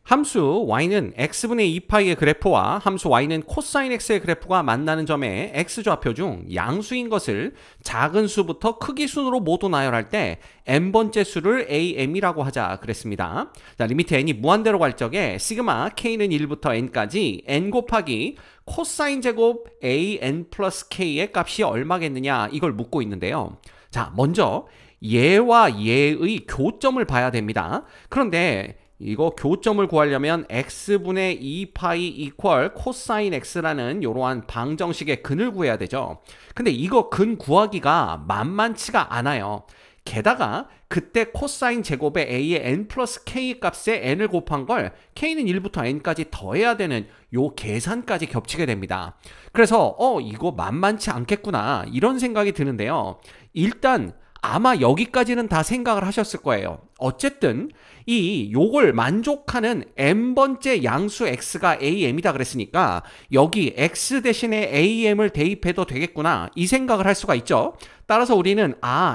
함수 y는 x분의 2파이의 그래프와 함수 y는 코사인 x의 그래프가 만나는 점의 x좌표 중 양수인 것을 작은 수부터 크기 순으로 모두 나열할 때 n번째 수를 am이라고 하자 그랬습니다. 자, 리미트 n이 무한대로 갈 적에 시그마 k는 1부터 n까지 n 곱하기 코사인 제곱 an 플러스 k의 값이 얼마겠느냐 이걸 묻고 있는데요. 자, 먼저 얘와 얘의 교점을 봐야 됩니다. 그런데 이거 교점을 구하려면 x분의 2파이 이퀄 코사인 x라는 이러한 방정식의 근을 구해야 되죠. 근데 이거 근 구하기가 만만치가 않아요. 게다가 그때 코사인 제곱에 a의 n 플러스 k 값에 n을 곱한 걸 k는 1부터 n까지 더해야 되는 요 계산까지 겹치게 됩니다. 그래서 이거 만만치 않겠구나 이런 생각이 드는데요. 일단 아마 여기까지는 다 생각을 하셨을 거예요. 어쨌든 요걸 만족하는 n번째 양수 x가 am이다 그랬으니까 여기 x 대신에 am을 대입해도 되겠구나 이 생각을 할 수가 있죠. 따라서 우리는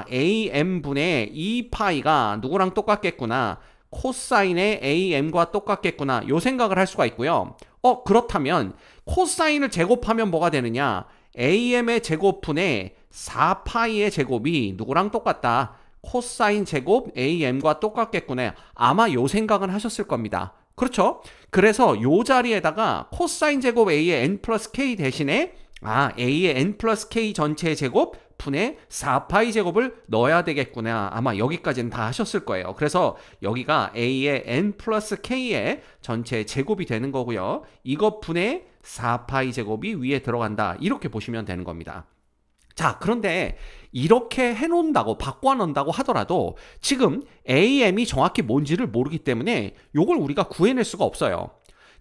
am분의 2파이가 누구랑 똑같겠구나, 코사인의 am과 똑같겠구나 요 생각을 할 수가 있고요. 그렇다면 코사인을 제곱하면 뭐가 되느냐, am의 제곱분의 4파이의 제곱이 누구랑 똑같다, 코사인 제곱 am과 똑같겠구나. 아마 요 생각은 하셨을 겁니다. 그렇죠? 그래서 요 자리에다가 코사인 제곱 a의 n 플러스 k 대신에 a의 n 플러스 k 전체의 제곱 분의 4파이 제곱을 넣어야 되겠구나. 아마 여기까지는 다 하셨을 거예요. 그래서 여기가 a의 n 플러스 k의 전체 제곱이 되는 거고요. 이것 분의 4파이 제곱이 위에 들어간다. 이렇게 보시면 되는 겁니다. 자, 그런데 이렇게 해놓는다고 바꿔놓는다고 하더라도 지금 am이 정확히 뭔지를 모르기 때문에 이걸 우리가 구해낼 수가 없어요.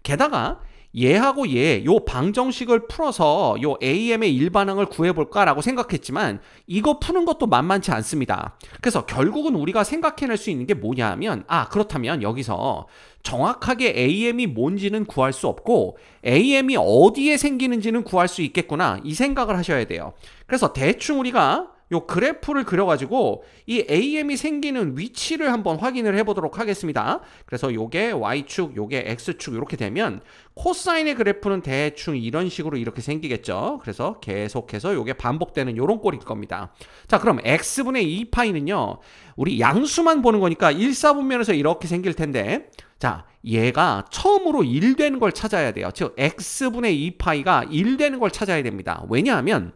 게다가 얘하고 요 방정식을 풀어서 요 am의 일반항을 구해볼까라고 생각했지만 이거 푸는 것도 만만치 않습니다. 그래서 결국은 우리가 생각해낼 수 있는 게 뭐냐 하면 그렇다면 여기서 정확하게 am이 뭔지는 구할 수 없고 am이 어디에 생기는지는 구할 수 있겠구나 이 생각을 하셔야 돼요. 그래서 대충 우리가 요 그래프를 그려가지고 이 am이 생기는 위치를 한번 확인을 해보도록 하겠습니다. 그래서 요게 y축, 요게 x축 이렇게 되면 코사인의 그래프는 대충 이런 식으로 이렇게 생기겠죠. 그래서 계속해서 요게 반복되는 요런 꼴일 겁니다. 자, 그럼 x분의 2파이는요 우리 양수만 보는 거니까 1사분면에서 이렇게 생길 텐데, 자, 얘가 처음으로 1 되는 걸 찾아야 돼요. 즉 x분의 2파이가 1 되는 걸 찾아야 됩니다. 왜냐하면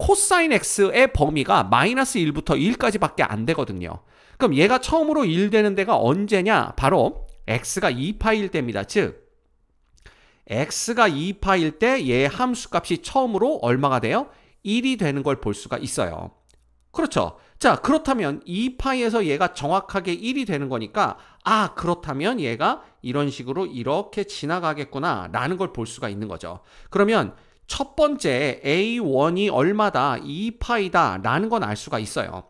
코사인 x의 범위가 마이너스 1부터 1까지 밖에 안 되거든요. 그럼 얘가 처음으로 1 되는 데가 언제냐? 바로 x가 2파일 때입니다. 즉 x가 2파일 때 얘 함수값이 처음으로 얼마가 돼요? 1이 되는 걸 볼 수가 있어요. 그렇죠? 자, 그렇다면 2파이에서 얘가 정확하게 1이 되는 거니까 그렇다면 얘가 이런 식으로 이렇게 지나가겠구나 라는 걸 볼 수가 있는 거죠. 그러면 첫 번째 A1이 얼마다? 2파이다 라는 건 알 수가 있어요.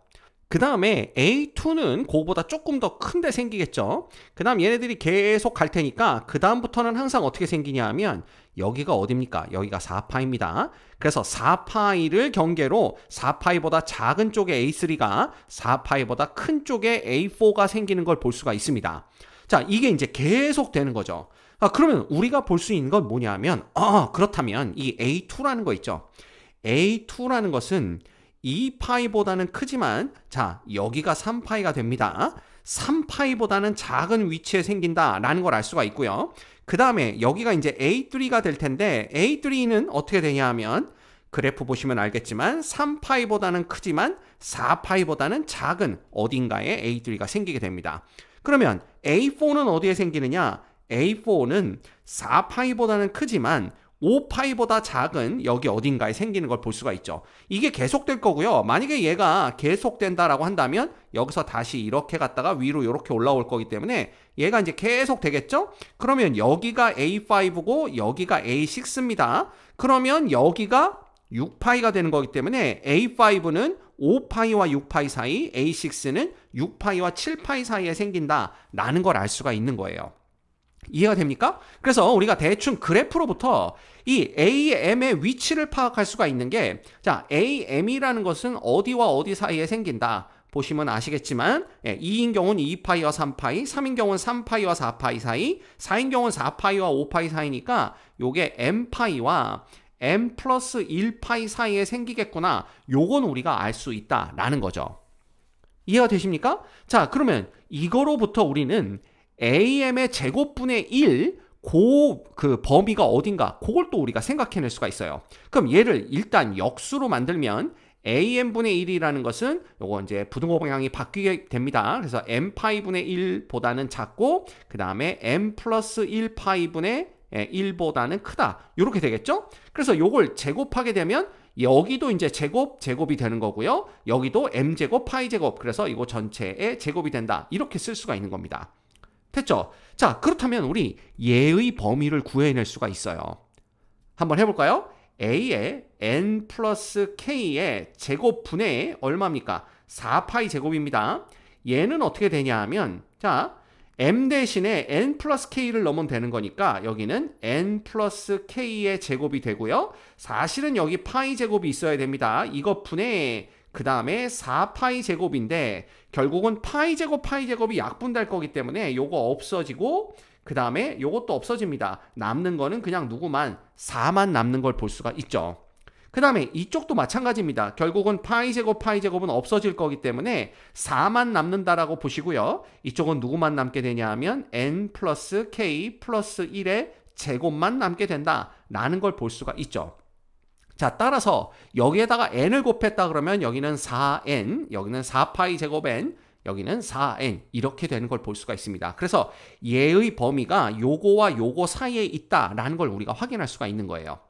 그 다음에 A2는 그거보다 조금 더 큰데 생기겠죠. 그 다음 얘네들이 계속 갈 테니까 그 다음부터는 항상 어떻게 생기냐 하면 여기가 어딥니까? 여기가 4파이입니다. 그래서 4파이를 경계로 4파이보다 작은 쪽에 A3가 4파이보다 큰 쪽에 A4가 생기는 걸 볼 수가 있습니다. 자, 이게 이제 계속 되는 거죠. 그러면 우리가 볼 수 있는 건 뭐냐면 그렇다면 이 A2라는 거 있죠. A2라는 것은 2파이보다는 크지만 자, 여기가 3파이가 됩니다. 3파이보다는 작은 위치에 생긴다라는 걸 알 수가 있고요. 그 다음에 여기가 이제 A3가 될 텐데 A3는 어떻게 되냐 하면 그래프 보시면 알겠지만 3파이보다는 크지만 4파이보다는 작은 어딘가에 A3가 생기게 됩니다. 그러면 A4는 어디에 생기느냐? A4는 4파이보다는 크지만 5파이보다 작은 여기 어딘가에 생기는 걸 볼 수가 있죠. 이게 계속될 거고요. 만약에 얘가 계속된다라고 한다면 여기서 다시 이렇게 갔다가 위로 이렇게 올라올 거기 때문에 얘가 이제 계속 되겠죠? 그러면 여기가 A5고 여기가 A6입니다. 그러면 여기가 6파이가 되는 거기 때문에 A5는 5파이와 6파이 사이, A6는 6파이와 7파이 사이에 생긴다라는 걸 알 수가 있는 거예요. 이해가 됩니까? 그래서 우리가 대충 그래프로부터 이 AM의 위치를 파악할 수가 있는 게, 자, AM이라는 것은 어디와 어디 사이에 생긴다. 보시면 아시겠지만 2인 경우는 2파이와 3파이, 3인 경우는 3파이와 4파이 사이, 4인 경우는 4파이와 5파이 사이니까 요게 m파이와 m 플러스 1파이 사이에 생기겠구나. 요건 우리가 알 수 있다라는 거죠. 이해가 되십니까? 자, 그러면 이거로부터 우리는 am의 제곱분의 1 그 범위가 어딘가 그걸 또 우리가 생각해낼 수가 있어요. 그럼 얘를 일단 역수로 만들면 am분의 1이라는 것은 요거 이제 부등호 방향이 바뀌게 됩니다. 그래서 m파이분의 1보다는 작고 그 다음에 m 플러스 1파이분의 1보다는 크다. 이렇게 되겠죠? 그래서 요걸 제곱하게 되면 여기도 이제 제곱이 되는 거고요. 여기도 m제곱, 파이제곱. 그래서 이거 전체의 제곱이 된다. 이렇게 쓸 수가 있는 겁니다. 됐죠? 자, 그렇다면 우리 얘의 범위를 구해낼 수가 있어요. 한번 해볼까요? a의 n 플러스 k의 제곱분의 얼마입니까? 4파이 제곱입니다. 얘는 어떻게 되냐 하면 자, m 대신에 n 플러스 k를 넣으면 되는 거니까 여기는 n 플러스 k의 제곱이 되고요. 사실은 여기 파이 제곱이 있어야 됩니다. 이것 분의 그 다음에 4파이 제곱인데 결국은 파이 제곱이 약분될 거기 때문에 요거 없어지고 그 다음에 요것도 없어집니다. 남는 거는 그냥 누구만 4만 남는 걸 볼 수가 있죠. 그 다음에 이쪽도 마찬가지입니다. 결국은 파이 제곱은 없어질 거기 때문에 4만 남는다라고 보시고요. 이쪽은 누구만 남게 되냐 하면 n 플러스 k 플러스 1의 제곱만 남게 된다라는 걸 볼 수가 있죠. 자, 따라서 여기에다가 n을 곱했다 그러면 여기는 4n, 여기는 4파이 제곱 n, 여기는 4n 이렇게 되는 걸 볼 수가 있습니다. 그래서 얘의 범위가 요거와 요거 사이에 있다라는 걸 우리가 확인할 수가 있는 거예요.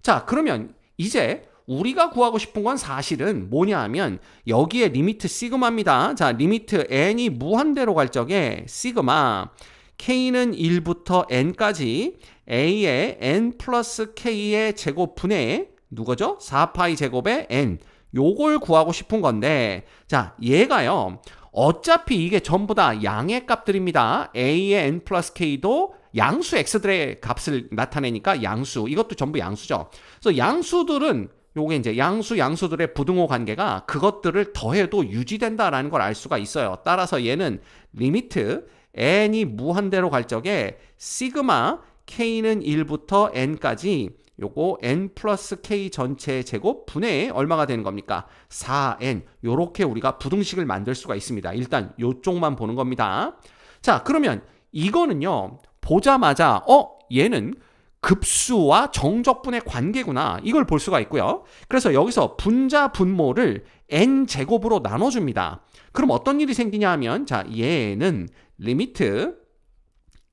자, 그러면 이제 우리가 구하고 싶은 건 사실은 뭐냐 하면 여기에 리미트 시그마입니다. 자, 리미트 n이 무한대로 갈 적에 시그마 k는 1부터 n까지 a의 n 플러스 k의 제곱분의 누구죠? 4파이 제곱의 n 요걸 구하고 싶은 건데 자, 얘가요 어차피 이게 전부 다 양의 값들입니다. a의 n 플러스 k도 양수 x들의 값을 나타내니까 양수, 이것도 전부 양수죠. 그래서 양수들은 요게 이제 양수들의 부등호 관계가 그것들을 더해도 유지된다라는 걸 알 수가 있어요. 따라서 얘는 리미트 n이 무한대로 갈 적에 시그마 k는 1부터 n까지 요거 n 플러스 k 전체 제곱 분의 얼마가 되는 겁니까? 4n. 요렇게 우리가 부등식을 만들 수가 있습니다. 일단 요쪽만 보는 겁니다. 자, 그러면 이거는요 보자마자 얘는 급수와 정적분의 관계구나 이걸 볼 수가 있고요. 그래서 여기서 분자 분모를 n제곱으로 나눠줍니다. 그럼 어떤 일이 생기냐 하면 자, 얘는 리미트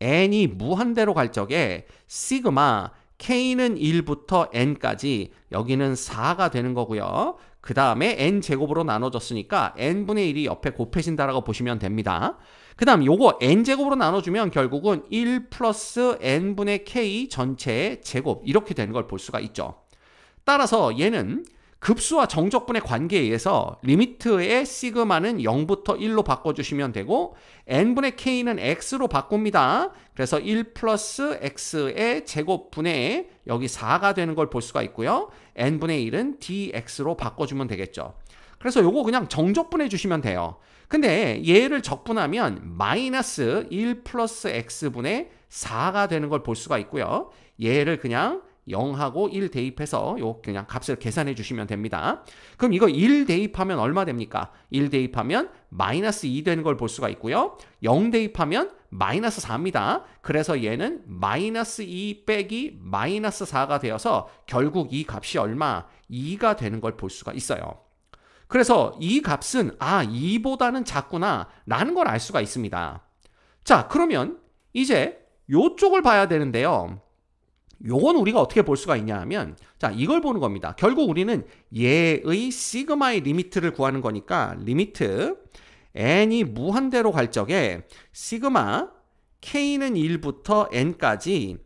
n이 무한대로 갈 적에 시그마 k는 1부터 n까지 여기는 4가 되는 거고요. 그 다음에 n제곱으로 나눠졌으니까 n분의 1이 옆에 곱해진다라고 보시면 됩니다. 그 다음 요거 n제곱으로 나눠주면 결국은 1 플러스 n분의 k 전체의 제곱 이렇게 되는 걸 볼 수가 있죠. 따라서 얘는 급수와 정적분의 관계에 의해서 리미트의 시그마는 0부터 1로 바꿔주시면 되고 n분의 k는 x로 바꿉니다. 그래서 1 플러스 x의 제곱분의 여기 4가 되는 걸 볼 수가 있고요. n분의 1은 dx로 바꿔주면 되겠죠. 그래서 요거 그냥 정적분해 주시면 돼요. 근데 얘를 적분하면 마이너스 1 플러스 x분의 4가 되는 걸 볼 수가 있고요. 얘를 그냥 0하고 1 대입해서 요 그냥 값을 계산해 주시면 됩니다. 그럼 이거 1 대입하면 얼마 됩니까? 1 대입하면 마이너스 2 되는 걸 볼 수가 있고요. 0 대입하면 마이너스 4입니다. 그래서 얘는 마이너스 2 빼기 마이너스 4가 되어서 결국 이 값이 얼마? 2가 되는 걸 볼 수가 있어요. 그래서 이 값은 2보다는 작구나 라는 걸 알 수가 있습니다. 자, 그러면 이제 요쪽을 봐야 되는데요. 요건 우리가 어떻게 볼 수가 있냐 하면 자, 이걸 보는 겁니다. 결국 우리는 얘의 시그마의 리미트를 구하는 거니까 리미트 n이 무한대로 갈 적에 시그마 k는 1부터 n까지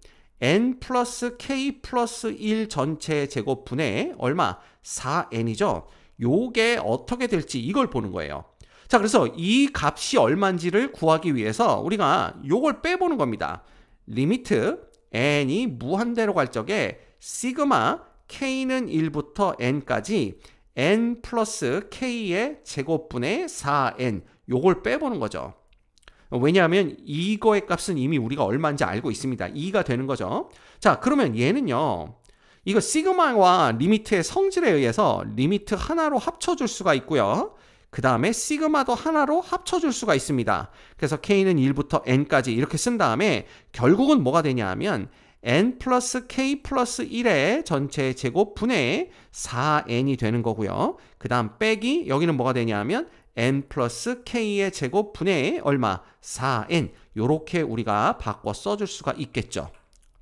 n 플러스 k 플러스 1 전체 제곱분의 얼마? 4n이죠. 요게 어떻게 될지 이걸 보는 거예요. 자, 그래서 이 값이 얼마인지를 구하기 위해서 우리가 요걸 빼보는 겁니다. 리미트 n이 무한대로 갈 적에 시그마 k는 1부터 n까지 n 플러스 k의 제곱분의 4n 요걸 빼보는 거죠. 왜냐하면 이거의 값은 이미 우리가 얼마인지 알고 있습니다. 2가 되는 거죠. 자, 그러면 얘는요. 이거 시그마와 리미트의 성질에 의해서 리미트 하나로 합쳐줄 수가 있고요. 그 다음에 시그마도 하나로 합쳐줄 수가 있습니다. 그래서 k는 1부터 n까지 이렇게 쓴 다음에 결국은 뭐가 되냐 하면 n 플러스 k 플러스 1의 전체 제곱 분의 4n이 되는 거고요. 그 다음 빼기 여기는 뭐가 되냐 하면 n 플러스 k의 제곱 분의 얼마? 4n. 요렇게 우리가 바꿔 써줄 수가 있겠죠.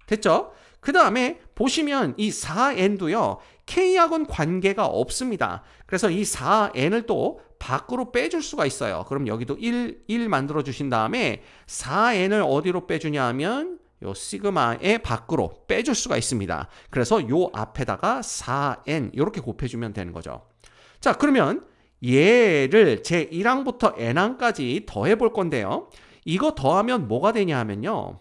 됐죠? 그 다음에 보시면 이 4n도요. k하고는 관계가 없습니다. 그래서 이 4n을 또 밖으로 빼줄 수가 있어요. 그럼 여기도 1 만들어 주신 다음에 4n을 어디로 빼주냐 하면 요 시그마의 밖으로 빼줄 수가 있습니다. 그래서 요 앞에다가 4n 이렇게 곱해주면 되는 거죠. 자, 그러면 얘를 제 1항부터 n항까지 더해 볼 건데요. 이거 더하면 뭐가 되냐 하면요.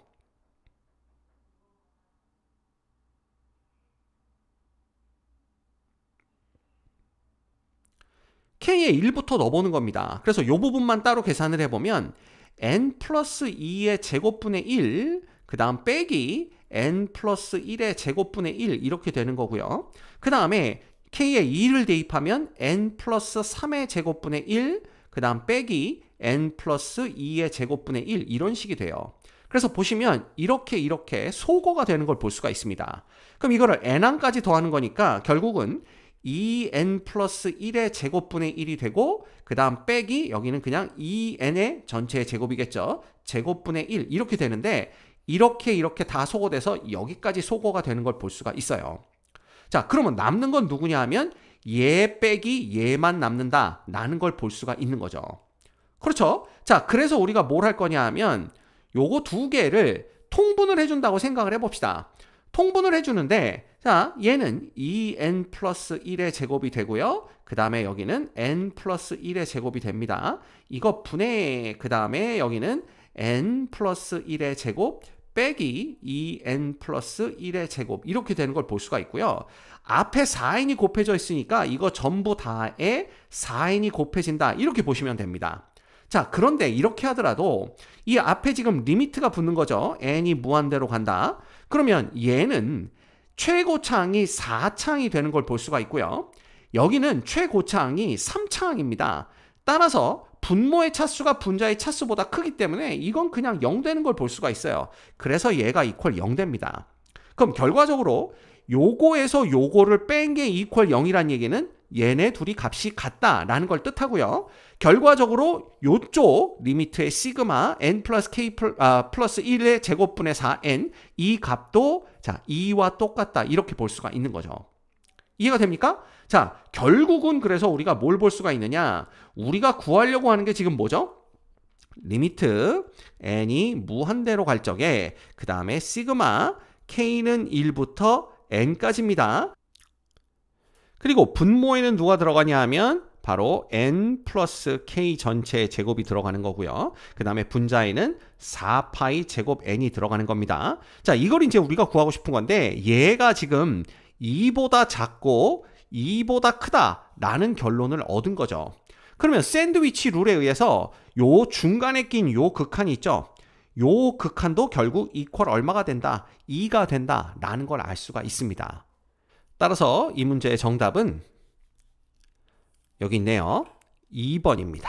k에 1부터 넣어보는 겁니다. 그래서 이 부분만 따로 계산을 해보면 n 플러스 2의 제곱분의 1, 그 다음 빼기 n 플러스 1의 제곱분의 1 이렇게 되는 거고요. 그 다음에 k에 2를 대입하면 n 플러스 3의 제곱분의 1, 그 다음 빼기 n 플러스 2의 제곱분의 1 이런 식이 돼요. 그래서 보시면 이렇게 소거가 되는 걸 볼 수가 있습니다. 그럼 이거를 n항까지 더하는 거니까 결국은 2n 플러스 1의 제곱분의 1이 되고 그 다음 빼기 여기는 그냥 2n의 전체의 제곱이겠죠. 제곱분의 1 이렇게 되는데 이렇게 다 소거돼서 여기까지 소거가 되는 걸 볼 수가 있어요. 자, 그러면 남는 건 누구냐 하면 얘 빼기 얘만 남는다 라는 걸 볼 수가 있는 거죠. 그렇죠? 자, 그래서 우리가 뭘 할 거냐 하면 요거 두 개를 통분을 해준다고 생각을 해봅시다. 통분을 해주는데 자, 얘는 2n 플러스 1의 제곱이 되고요. 그 다음에 여기는 n 플러스 1의 제곱이 됩니다. 이거 분해 그 다음에 여기는 n 플러스 1의 제곱 빼기 2n 플러스 1의 제곱 이렇게 되는 걸 볼 수가 있고요. 앞에 4n이 곱해져 있으니까 이거 전부 다에 4n이 곱해진다 이렇게 보시면 됩니다. 자, 그런데 이렇게 하더라도 이 앞에 지금 리미트가 붙는 거죠. n이 무한대로 간다. 그러면 얘는 최고차항이 4차항이 되는 걸 볼 수가 있고요. 여기는 최고차항이 3차항입니다. 따라서 분모의 차수가 분자의 차수보다 크기 때문에 이건 그냥 0 되는 걸 볼 수가 있어요. 그래서 얘가 이퀄 0 됩니다. 그럼 결과적으로 요거에서 요거를 뺀 게 이퀄 0이란 얘기는 얘네 둘이 값이 같다라는 걸 뜻하고요. 결과적으로 요쪽 리미트의 시그마 n 플러스 k 플러스 1의 제곱분의 4n 이 값도 자 2와 똑같다 이렇게 볼 수가 있는 거죠. 이해가 됩니까? 자, 결국은 그래서 우리가 뭘 볼 수가 있느냐? 우리가 구하려고 하는 게 지금 뭐죠? 리미트 n이 무한대로 갈 적에 그 다음에 시그마 k는 1부터 n까지입니다. 그리고 분모에는 누가 들어가냐 하면 바로 n 플러스 k 전체의 제곱이 들어가는 거고요. 그 다음에 분자에는 4파이 제곱 n이 들어가는 겁니다. 자, 이걸 이제 우리가 구하고 싶은 건데 얘가 지금 2보다 작고 2보다 크다라는 결론을 얻은 거죠. 그러면 샌드위치 룰에 의해서 요 중간에 낀 요 극한이 있죠. 요 극한도 결국 이퀄 얼마가 된다? 2가 된다라는 걸 알 수가 있습니다. 따라서 이 문제의 정답은 여기 있네요. 2번입니다.